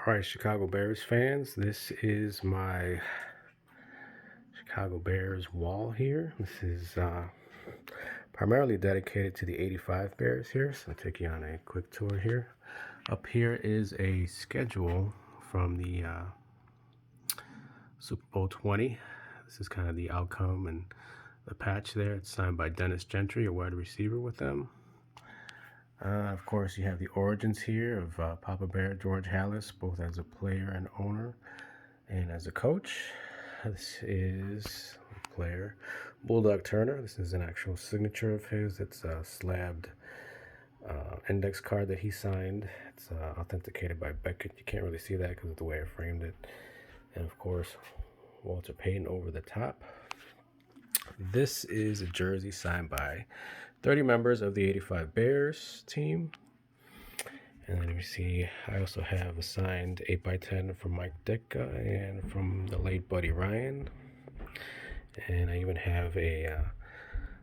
All right, Chicago Bears fans, this is my Chicago Bears wall here. This is primarily dedicated to the 85 Bears here, so I'll take you on a quick tour here. Up here is a schedule from the Super Bowl 20. This is kind of the outcome and the patch there. It's signed by Dennis Gentry, a wide receiver with them. Of course, you have the origins here of Papa Bear, George Halas, both as a player and owner, and as a coach. This is a player, Bulldog Turner. This is an actual signature of his. It's a slabbed index card that he signed. It's authenticated by Beckett. You can't really see that because of the way I framed it. And of course, Walter Payton over the top. This is a jersey signed by 30 members of the 85 Bears team. And then you see, I also have a signed 8x10 from Mike Ditka and from the late Buddy Ryan. And I even have a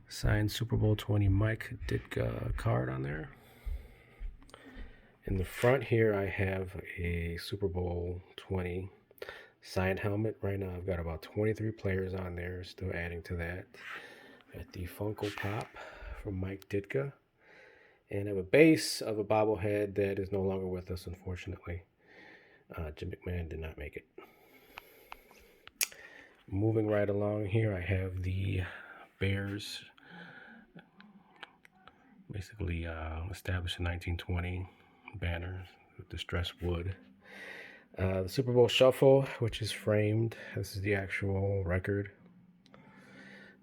signed Super Bowl 20 Mike Ditka card on there. In the front here, I have a Super Bowl 20 signed helmet. Right now, I've got about 23 players on there, still adding to that. Got the Funko Pop from Mike Ditka. And I have a base of a bobblehead that is no longer with us, unfortunately. Jim McMahon did not make it. Moving right along here, I have the Bears, basically established in 1920 banner with distressed wood. The Super Bowl Shuffle, which is framed. This is the actual record.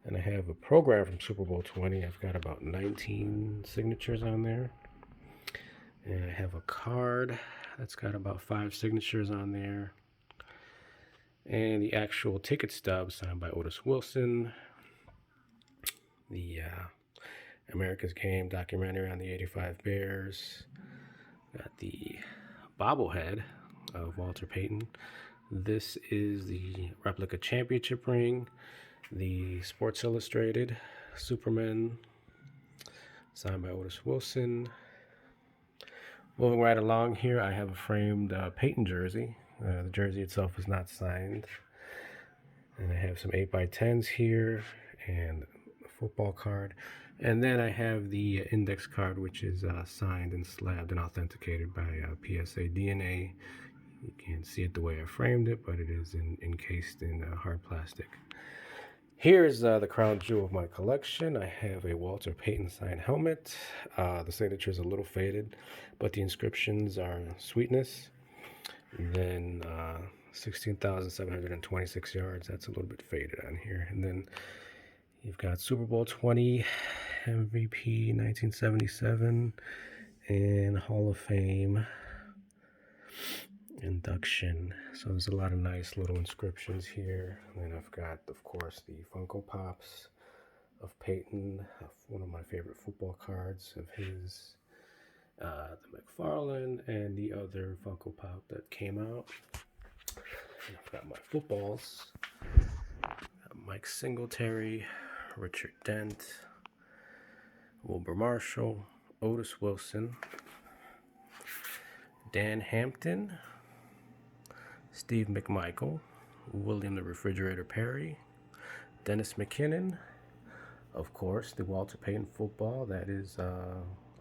And I have a program from Super Bowl 20. I've got about 19 signatures on there. And I have a card that's got about 5 signatures on there. And the actual ticket stub signed by Otis Wilson. The America's Game documentary on the 85 Bears. Got the bobblehead of Walter Payton. This is the replica championship ring. The Sports Illustrated Superman signed by Otis Wilson. Moving right along here, I have a framed Peyton jersey. The jersey itself is not signed. And I have some 8x10s here and a football card. And then I have the index card, which is signed and slabbed and authenticated by PSA DNA. You can't see it the way I framed it, but it is encased in hard plastic. Here's the crown jewel of my collection. I have a Walter Payton signed helmet. The signature is a little faded, but the inscriptions are sweetness. Then 16,726 yards. That's a little bit faded on here. And then you've got Super Bowl 20, MVP 1977, and Hall of Fame induction. So there's a lot of nice little inscriptions here. And then I've got, of course, the Funko Pops of Peyton, one of my favorite football cards of his, the McFarlane, and the other Funko Pop that came out. And I've got my footballs. Mike Singletary, Richard Dent, Wilbur Marshall, Otis Wilson, Dan Hampton, Steve McMichael, William the Refrigerator Perry, Dennis McKinnon, of course, the Walter Payton football that is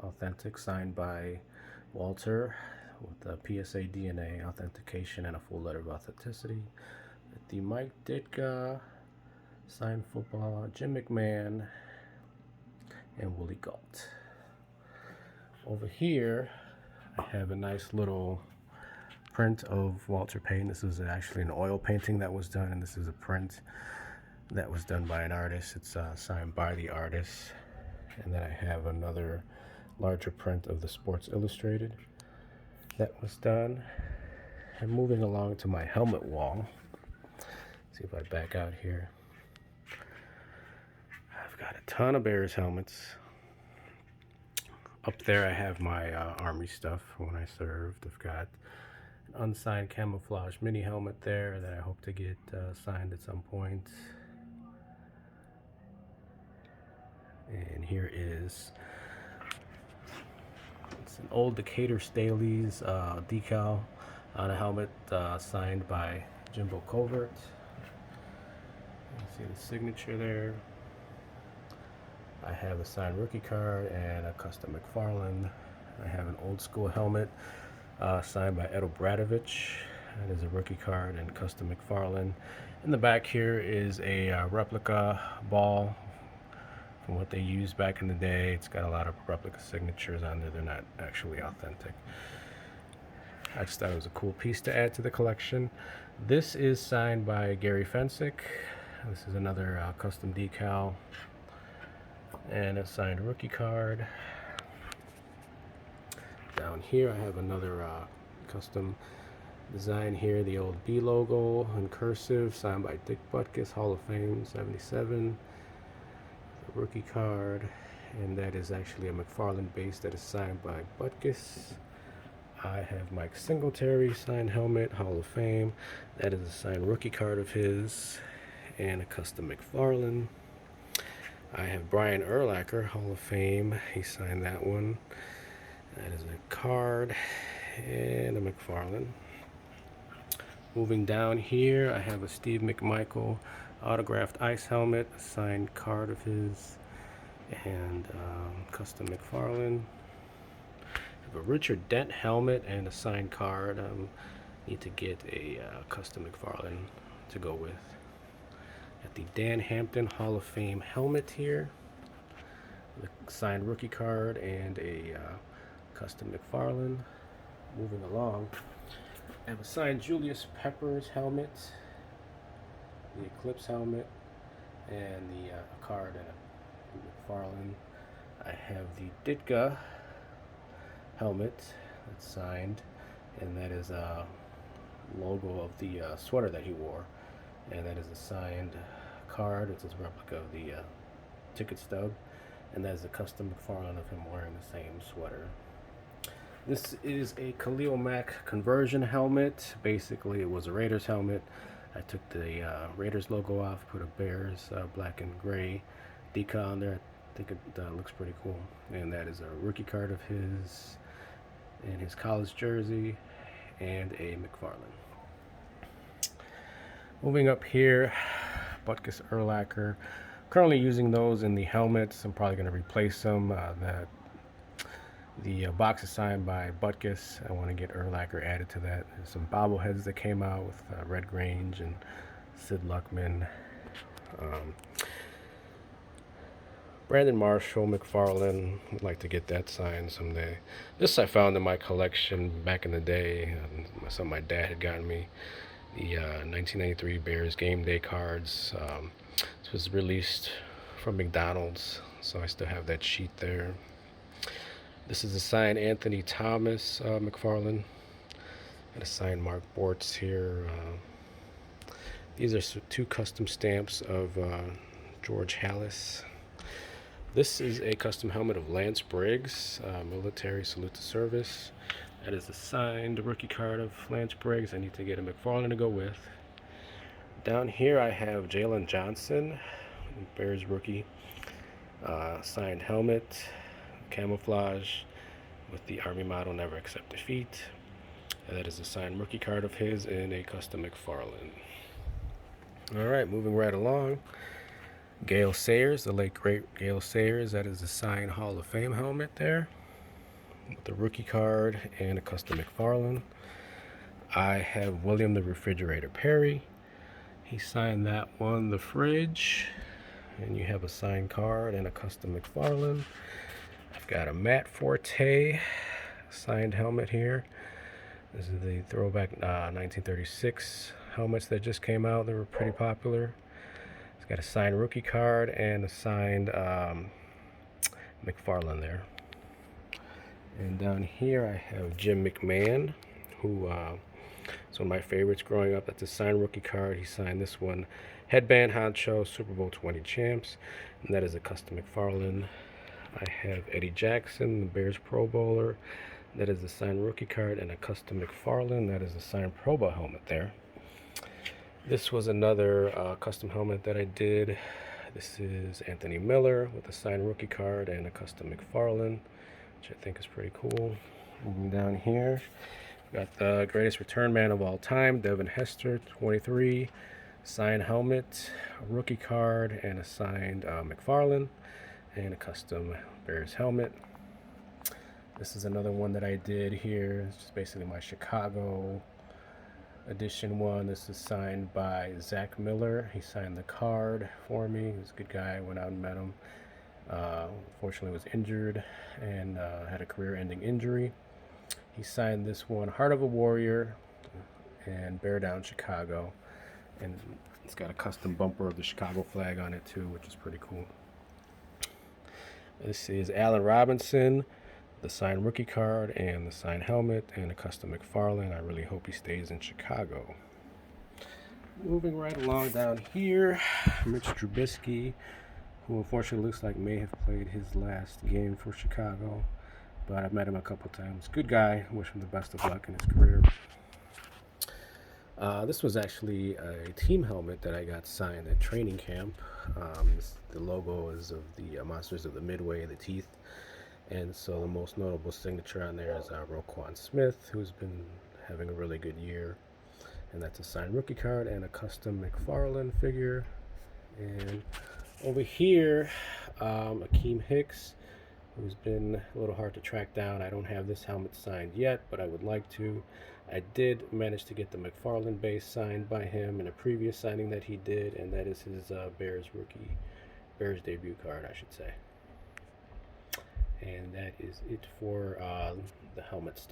authentic, signed by Walter with the PSA DNA authentication and a full letter of authenticity. The Mike Ditka signed football, Jim McMahon, and Willie Gault. Over here, I have a nice little print of Walter Payton. This is actually an oil painting that was done, and this is a print that was done by an artist. It's signed by the artist. And then I have another larger print of the Sports Illustrated that was done. And moving along to my helmet wall. See if I back out here. I've got a ton of Bears helmets. Up there I have my Army stuff from when I served. I've got an unsigned camouflage mini helmet there that I hope to get signed at some point. And here is, it's an old Decatur Staley's decal on a helmet signed by Jimbo Covert. You see the signature there. I have a signed rookie card and a custom McFarlane. I have an old school helmet signed by Ed Obradovich. That is a rookie card and custom McFarlane. In the back here is a replica ball from what they used back in the day. It's got a lot of replica signatures on there. They're not actually authentic. I just thought it was a cool piece to add to the collection. This is signed by Gary Fensick. This is another custom decal and a signed rookie card. Down here I have another custom design here, the old B logo in cursive, signed by Dick Butkus, Hall of Fame, 77. The rookie card, and that is actually a McFarlane base that is signed by Butkus. I have Mike Singletary signed helmet, Hall of Fame. That is a signed rookie card of his, and a custom McFarlane. I have Brian Urlacher, Hall of Fame. He signed that one. That is a card and a McFarlane. Moving down here, I have a Steve McMichael autographed ice helmet, a signed card of his, and custom McFarlane. I have a Richard Dent helmet and a signed card. Need to get a custom McFarlane to go with. At the Dan Hampton Hall of Fame helmet here, the signed rookie card and a custom McFarlane. Moving along, I have a signed Julius Peppers helmet, the Eclipse helmet, and the card and a McFarlane. I have the Ditka helmet that's signed, and that is a logo of the sweater that he wore, and that is a signed card. It's a replica of the ticket stub, and that is a custom McFarlane of him wearing the same sweater. This is a Khalil Mack conversion helmet. Basically, it was a Raiders helmet. I took the Raiders logo off, put a Bears black and gray decal on there. I think it looks pretty cool. And that is a rookie card of his and his college jersey and a McFarlane. Moving up here, Butkus Urlacher. Currently using those in the helmets. I'm probably going to replace them. The box is signed by Butkus. I want to get Urlacher added to that. There's some bobbleheads that came out with Red Grange and Sid Luckman. Brandon Marshall, McFarlane. I'd like to get that signed someday. This I found in my collection back in the day. Something my dad had gotten me. The 1993 Bears game day cards. This was released from McDonald's, so I still have that sheet there. This is a signed Anthony Thomas McFarlane, and a signed Mark Bortz here. These are two custom stamps of George Halas. This is a custom helmet of Lance Briggs, military salute to service. That is a signed rookie card of Lance Briggs. I need to get a McFarlane to go with. Down here I have Jalen Johnson, Bears rookie, signed helmet, camouflage with the Army motto, never accept defeat. And that is a signed rookie card of his and a custom McFarlane. Alright, moving right along. Gale Sayers, the late great Gale Sayers. That is a signed Hall of Fame helmet there with the rookie card and a custom McFarlane. I have William the Refrigerator Perry. He signed that one, the fridge. And you have a signed card and a custom McFarlane. I've got a Matt Forte signed helmet here. This is the throwback 1936 helmets that just came out. They were pretty popular. It's got a signed rookie card and a signed McFarlane there. And down here I have Jim McMahon, who is one of my favorites growing up. That's a signed rookie card. He signed this one, Headband Honcho, Super Bowl 20 champs, and that is a custom McFarlane. I have Eddie Jackson, the Bears Pro Bowler. That is a signed rookie card and a custom McFarlane. That is a signed Pro Bowl helmet there. This was another custom helmet that I did. This is Anthony Miller with a signed rookie card and a custom McFarlane, which I think is pretty cool. Moving down here, Got the greatest return man of all time, Devin Hester, 23. Signed helmet, a rookie card, and a signed McFarland, and a custom Bears helmet. This is another one that I did here. It's just basically my Chicago edition one. This is signed by Zach Miller. He signed the card for me. He's a good guy. I went out and met him. Unfortunately was injured and had a career-ending injury. He signed this one, Heart of a Warrior and Bear Down Chicago. And it's got a custom bumper of the Chicago flag on it too, which is pretty cool. This is Allen Robinson, the signed rookie card and the signed helmet and a custom McFarland. I really hope he stays in Chicago. Moving right along down here, Mitch Trubisky, who unfortunately looks like may have played his last game for Chicago, but I've met him a couple times. Good guy. Wish him the best of luck in his career. This was actually a team helmet that I got signed at training camp. The logo is of the Monsters of the Midway, the teeth. And so the most notable signature on there is Roquan Smith, who's been having a really good year. And that's a signed rookie card and a custom McFarland figure. And over here, Akeem Hicks, who's been a little hard to track down. I don't have this helmet signed yet, but I would like to. I did manage to get the McFarland base signed by him in a previous signing that he did, and that is his Bears debut card, I should say. And that is it for the helmet stuff.